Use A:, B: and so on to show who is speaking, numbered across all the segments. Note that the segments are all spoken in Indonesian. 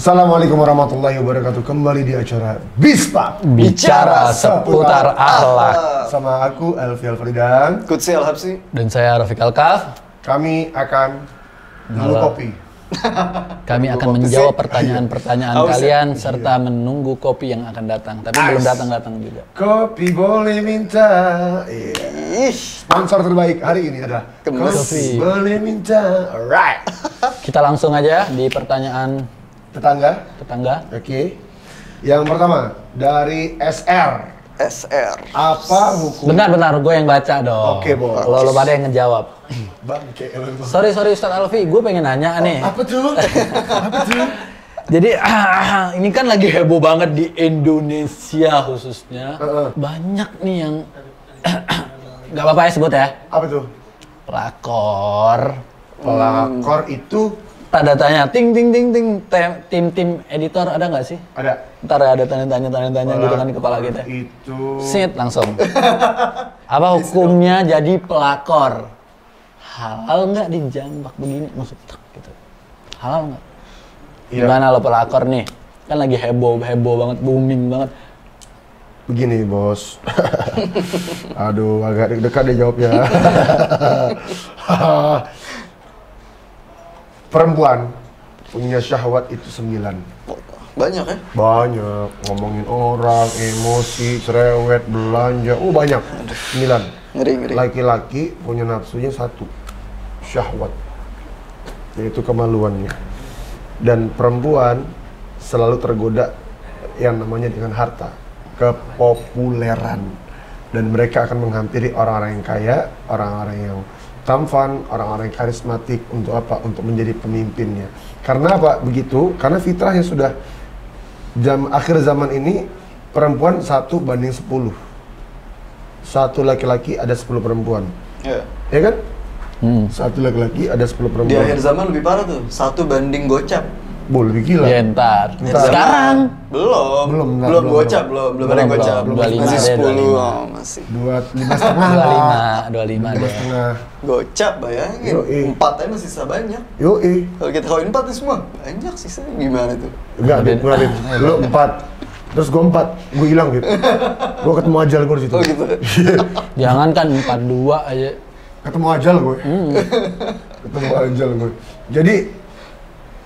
A: Assalamualaikum warahmatullahi wabarakatuh. Kembali di acara Bispa
B: Bicara seputar akhlak.
A: Sama aku Elvi Alfridan,
C: Kutsi Al-Habsi,
B: Dan saya Rafiq Alkaf.
A: kami akan dulu kopi.
B: Kami akan menjawab pertanyaan-pertanyaan kalian serta menunggu kopi yang akan datang. Tapi belum datang-datang juga.
A: Kopi boleh minta. Sponsor terbaik hari ini adalah Kopi boleh minta. Alright.
B: Kita langsung aja di pertanyaan
A: Tetangga. Oke. Yang pertama dari SR. Apa hukum?
B: Bentar, gue yang baca dong.
A: Oke, Bos.
B: Lo pada yang ngejawab.
A: Bangke.
B: Sorry Ustadz Alfi, gue pengen nanya nih.
A: Apa tuh?
B: Jadi ini kan lagi heboh banget di Indonesia khususnya. Banyak nih yang nggak apa-apa ya sebut ya.
A: Apa tuh?
B: Pelakor
A: itu
B: tanda tanya ting tim editor ada nggak sih?
A: ada.
B: Ntar ada tanya gitu kan di kepala kita.
A: Itu
B: Sit langsung. Apa hukumnya jadi pelakor? Halal nggak dijambak begini maksudnya gitu? Halal nggak?
A: Iya.
B: Gimana lo pelakor nih? Kan lagi heboh banget, booming banget.
A: Begini, Bos. Aduh, agak deg-degan deh jawabnya. Perempuan punya syahwat itu 9.
C: banyak ya?
A: Banyak, ngomongin orang, emosi, cerewet, belanja, banyak. 9.
C: Ngeri.
A: Laki-laki punya nafsunya 1, syahwat, yaitu kemaluannya. Dan perempuan selalu tergoda yang namanya dengan harta, kepopuleran. Dan mereka akan menghampiri orang-orang yang kaya, orang-orang yang tampan, orang-orang yang karismatik untuk apa? Untuk menjadi pemimpinnya. Karena apa? Begitu, karena fitrahnya sudah akhir zaman ini perempuan 1:10. 1 laki-laki ada 10 perempuan.
C: Ya.
A: Ya kan? 1 laki-laki ada 10 perempuan.
C: Di akhir zaman lebih parah tuh, 1 banding gocap.
A: Lebih gila.
B: Ya ntar.
A: Ntar.
B: Sekarang
C: Belum gocap, belum ada yang gocap.
B: belum. 25
C: Masih
B: deh,
C: 10,
B: 25.
C: masih.
A: 25
B: 25 deh.
A: setengah.
C: Gocap bayangin,
A: Yoi.
C: 4 aja masih sisa banyak.
A: Yoi.
C: Kalau kita kawin 4 nih semua, banyak sisa gimana tuh?
A: Enggak, Bib. Lu 4. Terus gue 4, gue hilang gitu. Gue ketemu ajal gue di situ.
C: Oh gitu.
B: Jangan kan 42 aja.
A: Ketemu ajal gue. Ketemu ajal gue. Jadi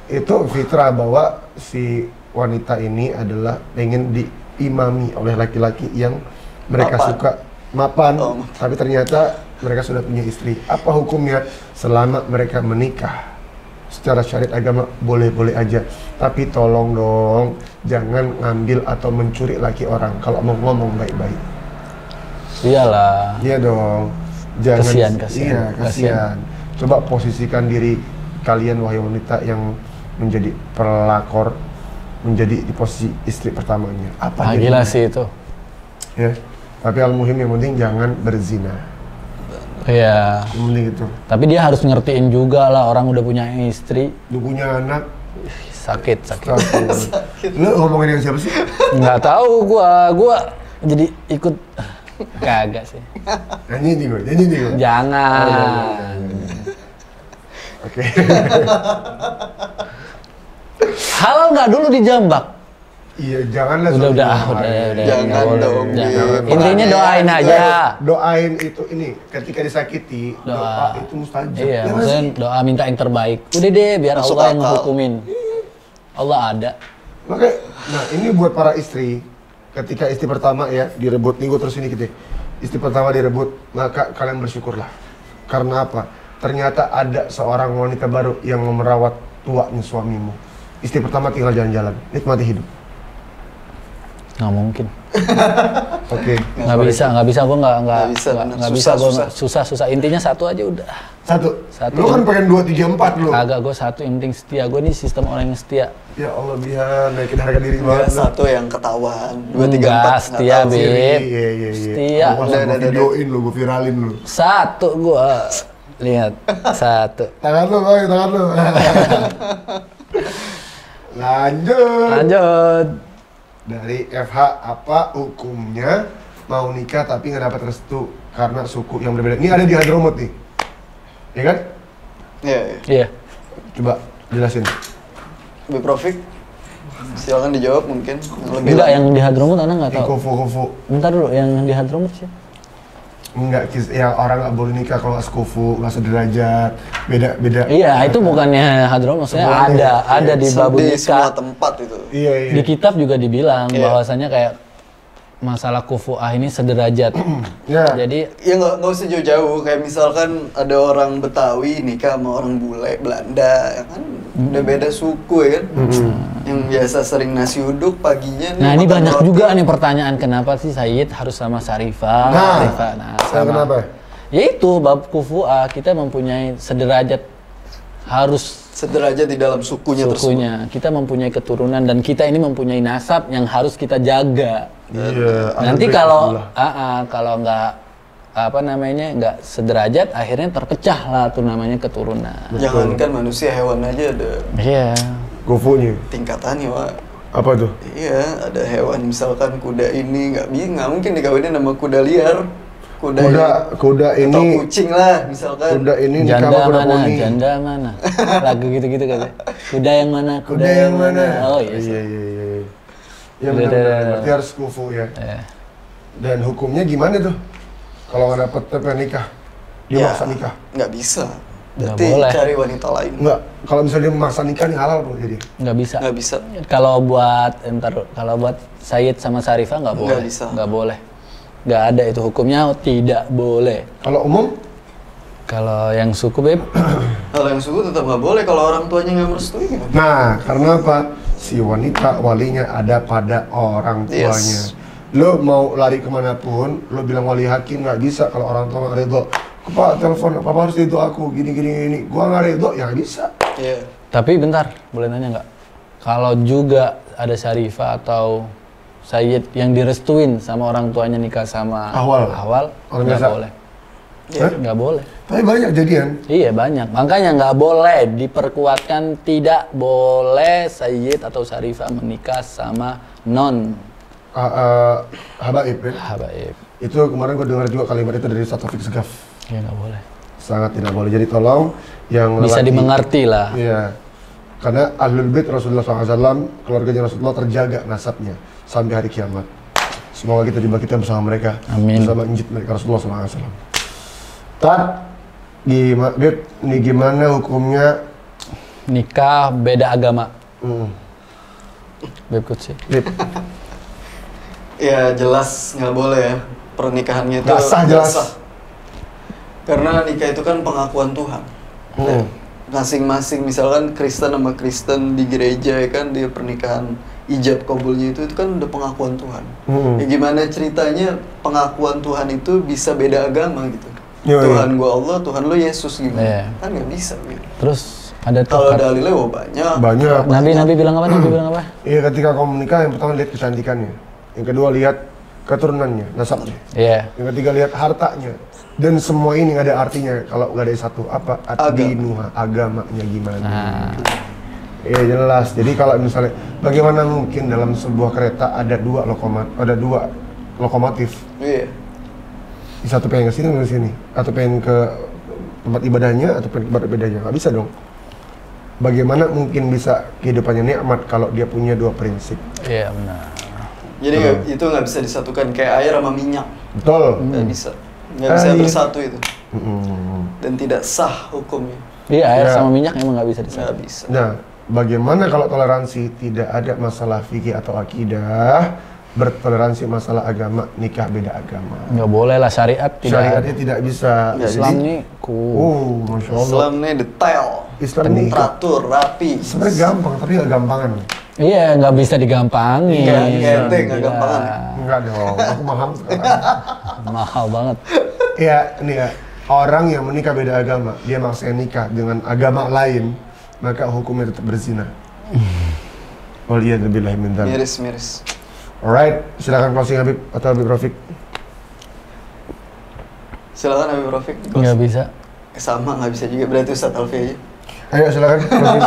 A: itu fitrah bahwa si wanita ini adalah pengen diimami oleh laki-laki yang mereka
C: Mapan.
A: suka mapan,
C: Oh.
A: tapi ternyata mereka sudah punya istri. Apa hukumnya selama mereka menikah? Secara syariat agama boleh-boleh aja, tapi tolong dong jangan ngambil atau mencuri laki orang kalau mau ngomong baik-baik.
B: Iyalah.
A: Iya dong. Jangan.
B: Kasihan.
A: Iya, kasihan. Coba posisikan diri kalian wahai wanita yang menjadi pelakor, menjadi di posisi istri pertamanya. Apa
B: Gila
A: jadinya?
B: sih itu.
A: Ya. Tapi al-muhim yang penting jangan berzina.
B: Iya.
A: Yang penting itu.
B: Tapi dia harus ngertiin juga lah, orang udah punya istri.
A: Lu punya anak.
B: Sakit.
A: Lu ngomongin yang siapa sih?
B: Nggak tahu gua jadi ikut kagak sih.
A: Nyanyi nih gue.
B: Jangan.
A: Oke.
B: Halal nggak dulu dijambak?
A: Iya, janganlah.
B: Udah.
C: Jangan
B: nggak boleh.
C: dong,
B: Jangan.
C: Bib.
B: Intinya doain aja.
A: Doain itu ini ketika disakiti, doa itu mustajab.
B: Iya,
A: Ya nggak
B: maksudnya
A: sih?
B: doa minta yang terbaik. Udah deh, biar
C: Masuk
B: Allah yang
C: akal.
B: ngehukumin. Allah ada.
A: Makanya, nah ini buat para istri, ketika istri pertama ya direbut, nih gue terus ini gitu. Istri pertama direbut, maka kalian bersyukurlah. Karena apa? Ternyata ada seorang wanita baru yang merawat tuanya suamimu. Istri pertama tinggal jalan-jalan, nikmati hidup.
B: Nggak mungkin.
A: Oke.
B: Nggak bisa. Gue nggak
C: bisa, bener.
B: nggak bisa.
C: Susah.
B: Susah. Intinya 1 aja udah.
A: Satu.
B: Satu.
A: Lu kan pengen 2, 3, 4 lu.
B: Kagak, gue 1 yang penting setia. Gue nih sistem orang yang setia.
A: Ya Allah, biar naikin harga diri
C: Ya,
A: banget.
C: 1 yang ketahuan, 2, 3,
B: Enggak,
C: 4
B: setia, Bib.
A: Iya.
B: Setia.
A: Gue
C: Udah.
A: videoin lu, gue viralin lu.
B: 1 gue. Lihat. 1.
A: Tangan lu, boy, tangan lu.
B: Lanjut.
A: Dari FH, apa hukumnya mau nikah tapi nggak dapat restu karena suku yang berbeda? Ini ada di Hadramut nih, ya kan?
C: Iya.
B: Iya.
A: Coba jelasin.
C: Bib Profik, Silakan dijawab mungkin. Yang
B: Enggak, yang di Hadramut Anda nggak tahu.
A: Kufu-kufu.
B: Bentar dulu, yang di Hadramut sih.
A: Enggak, ya orang nggak boleh nikah kalau nggak sekufu, nggak sederajat, beda.
B: Iya, itu bukannya Hadramut, maksudnya
A: Semuanya.
B: ada di bab
C: di semua
B: nikah.
C: tempat itu.
A: Iya.
B: Di kitab juga dibilang
C: Iya.
B: bahwasanya kayak masalah kufu'ah ini sederajat.
A: Ya.
B: Jadi
C: Ya nggak usah jauh-jauh, kayak misalkan ada orang Betawi nikah sama orang bule Belanda, ya kan udah beda suku ya kan. Yang biasa sering nasi uduk paginya nih
B: nah ini
C: makan
B: banyak
C: roti.
B: juga nih pertanyaan kenapa sih Sayyid harus sama Syarifah?
A: Nah,
B: Syarifah, sama.
A: kenapa?
B: Yaitu bab kufu'ah kita mempunyai sederajat harus
C: Sederajat di dalam sukunya tersebut.
B: kita mempunyai keturunan dan kita ini mempunyai nasab yang harus kita jaga.
A: Iya.
B: Nanti
A: ada
B: kalau
A: baiklah.
B: kalau nggak nggak sederajat akhirnya terpecah lah tuh namanya keturunan.
C: Jangankan manusia, hewan aja ada
B: Iya.
A: Kufunya.
C: tingkatannya, Wak.
A: Apa tuh?
C: Iya, ada hewan misalkan kuda ini nggak mungkin dikawinin sama kuda liar. Kuda
A: Kuda
C: atau
A: ini,
C: kucing lah misalkan.
A: kuda ini nikah
B: Janda
A: sama kuda
B: mana?
A: poni.
B: Janda mana? Lagu gitu-gitu kan. Kuda yang mana?
A: Kuda yang mana?
B: Oh iya.
A: Iya. Ya
B: Udah,
A: benar.
B: udah.
A: Berarti harus kufu ya.
B: Eh.
A: Dan hukumnya gimana tuh? Kalau nggak dapet tapi nikah, dia
C: Ya,
A: maksa nikah.
C: nggak bisa.
B: Nggak
C: Berarti
B: boleh.
C: cari wanita lain.
A: Enggak, kalau misalnya dia memaksa nikah nih halal bro jadi.
B: Nggak bisa.
C: Nggak bisa.
B: Kalau buat Sayyid sama Syarifah nggak boleh.
C: Nggak bisa.
B: Nggak boleh. Nggak ada itu hukumnya tidak boleh.
A: Kalau umum,
B: Kalau yang suku beb,
C: Kalau yang suku tetap nggak boleh kalau orang tuanya nggak merestui gimana?
A: nah karena apa? Si wanita walinya ada pada orang tuanya.
C: Yes.
A: Lo mau lari kemanapun, lo bilang wali hakim nggak bisa kalau orang tua nggak ridho. Pak telepon, papa harus ridho aku, gini. Gua nggak ridho, ya nggak bisa.
C: Iya.
B: tapi bentar, boleh nanya nggak? Kalau juga ada Syarifah atau Sayyid yang direstuin sama orang tuanya nikah sama
A: Awal. Orang
B: nggak
A: biasa.
B: boleh.
C: Iya.
B: Nggak boleh.
A: Tapi banyak jadian.
B: Iya banyak, makanya nggak boleh diperkuatkan, tidak boleh Sayyid atau Syarifah menikah sama non
A: Habaib ya.
B: habaib.
A: Itu kemarin gua dengar juga kalimat itu dari Ustaz Taufik Segaf.
B: Ya nggak boleh.
A: Sangat tidak boleh. Jadi tolong yang
B: Bisa
A: lelaki-
B: dimengerti lah.
A: Iya. Karena Ahlul Bait Rasulullah SAW, keluarganya Rasulullah terjaga nasabnya sampai hari kiamat. Semoga kita dibangkitkan bersama mereka.
B: Amin.
A: Bersama injit mereka Rasulullah SAW. Tat, gimana hukumnya?
B: Nikah beda agama. Beb Kutsi.
A: Beb,
C: Ya jelas nggak boleh ya, pernikahannya itu
A: Nggak sah,
C: nggak
A: jelas.
C: sah. Karena nikah itu kan pengakuan Tuhan. Ya, masing-masing misalkan Kristen sama Kristen di gereja ya kan, di pernikahan ijab kabulnya itu kan udah pengakuan Tuhan. Ya gimana ceritanya pengakuan Tuhan itu bisa beda agama gitu.
A: Iya,
C: Tuhan gua Allah, Tuhan lu Yesus gimana?
B: Iya.
C: Kan nggak bisa gitu.
B: Terus ada tuh
C: Kalau
B: kata-
C: dalilnya wah banyak.
A: banyak.
B: Nabi bilang apa? Nabi bilang apa?
A: Iya, ketika kamu menikah, yang pertama lihat kecantikannya. Yang kedua lihat keturunannya, nasabnya.
B: Iya.
A: Yang ketiga lihat hartanya. Dan semua ini nggak ada artinya kalau nggak ada satu apa ad-dinuha, agamanya gimana.
B: Nah,
A: Iya jelas. Jadi kalau misalnya bagaimana mungkin dalam sebuah kereta ada dua lokomotif.
C: Iya.
A: Satu pengen ke sini, ke sini, atau pengen ke tempat ibadahnya, atau pengen ke tempat ibadahnya. Nggak bisa dong. Bagaimana mungkin bisa kehidupannya nikmat kalau dia punya dua prinsip?
B: iya benar.
C: Jadi itu nggak bisa disatukan kayak air sama minyak.
A: Betul.
C: Nggak bisa. Nggak bisa
A: Air.
C: bersatu itu.
A: Mm-mm.
C: Dan tidak sah hukumnya.
B: Iya, air
A: Ya.
B: sama minyak emang nggak bisa
C: Nggak
B: disatu.
C: bisa.
A: Nah, bagaimana kalau toleransi tidak ada masalah fikih atau akidah, bertoleransi masalah agama, nikah beda agama.
B: Nggak boleh lah syariat tidak.
A: Syariatnya tidak bisa.
C: Nggak
B: Islam
A: Jadi-
B: nih
A: Masya Allah.
C: Islam nih detail,
A: Islam ini
C: teratur, rapi.
A: sebenarnya gampang, tapi nggak gampangan.
B: Iya, nggak bisa digampangin.
C: Nggak enteng, nggak
B: Iya.
C: gampangan.
A: Enggak dong, aku paham sekarang.
B: Mahal banget.
A: Iya, ini ya. Orang yang menikah beda agama, dia maksa nikah dengan agama lain, maka hukumnya tetap berzina. Waliyadzubillahi min dzalik.
C: Miris.
A: Alright, silakan closing Habib atau Habib Rafiq.
C: Silakan Habib Rafiq.
B: Nggak bisa.
C: Sama nggak bisa juga, berarti Ustadz Alfi aja.
A: Ayo silakan closing.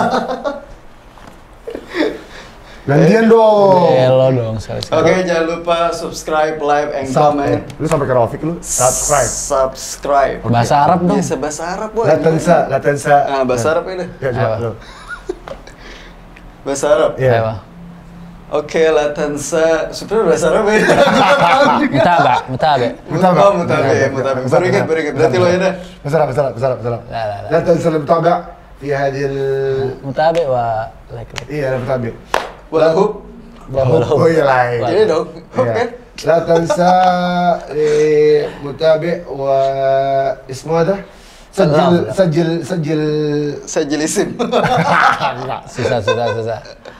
A: Gantian dong.
B: Elo dong sekali-sekali.
C: Oke, jangan lupa subscribe, like, and comment.
A: Lu sampai ke Rafiq lu? Subscribe.
C: Subscribe.
B: Bahasa Arab dong.
C: Biasa bahasa Arab, boy.
A: Latensa.
C: Nah, bahasa Arab ini.
A: Ya coba
B: Ayo.
A: lu.
C: Bahasa Arab.
A: Iya.
B: Ayo.
C: Oke, la tansa. Sebenarnya bahasa Arab beda.
B: متابع
C: متابع. Berikan. Berarti lo ya dah.
A: بسرعة
B: لا.
A: لا تنسى المتابع في هذه
B: متابع لايك
A: إيه المتابع
C: Walhub.
A: Oh iya lain.
C: Jadi dong.
A: Iya.
C: Oke.
A: لا تنسى متابع واسمه هذا سجل
C: Sajil isim.
B: susah.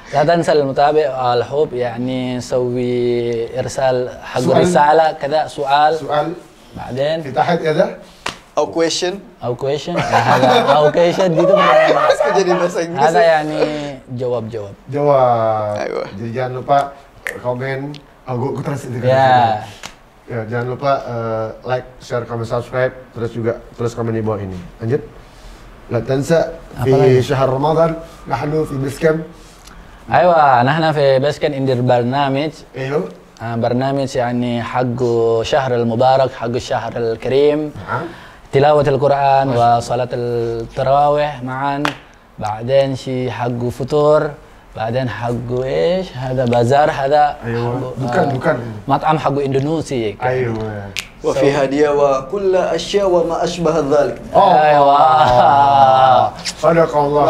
B: لا تنسى المتابع الحب يعني سوي إرسال حق
A: سؤال.
B: رسالة كذا سؤال بعدين
A: في تحت كذا
C: Au question.
B: أو question هذا أو question gitu
C: Jadi bahasa Inggris.
B: هذا يعني jawab
A: jawab.
C: Ayo.
A: Jadi jangan lupa komen. Gue translate
B: ya.
A: Ya, jangan lupa like, share, comment, subscribe, terus juga tulis komen di bawah ini. Lanjut. لا تنسى في شهر رمضان نحن في بسكم.
B: أيوة نحن في بسكن ندير برنامج
A: ايوه
B: برنامج يعني حق شهر المبارك حق الشهر الكريم تلاوة القرآن وصلاة التراويح معا بعدين شي حق فطور بعدين حق ايش هذا بازار هذا
A: ايوه
B: حق
A: دكان
B: مطعم حق اندونيسي
A: ايوه
C: وفي هدية وكل أشياء وما أشبه ذلك.
B: ايوه
A: صدق الله.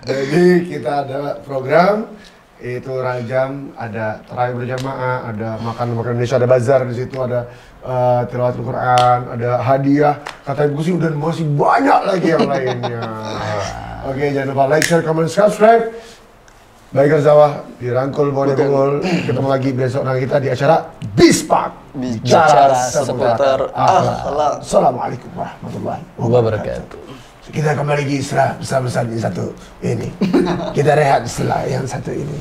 A: Jadi kita ada program itu Rajam, ada terawih berjamaah, ada makan Indonesia, ada bazar di situ, ada tilawatul Quran, ada hadiah. Kata ibu sih udah masih banyak lagi yang lainnya. Oke, jangan lupa like, share, comment, subscribe. Baik Zawah dirangkul Bonebol. Ketemu lagi besok dengan kita di acara Bispak.
C: Bicara seputar akhlak.
A: Assalamualaikum warahmatullahi
B: wabarakatuh.
A: Kita kembali lagi bersama-sama di satu ini. Kita rehat setelah yang satu ini.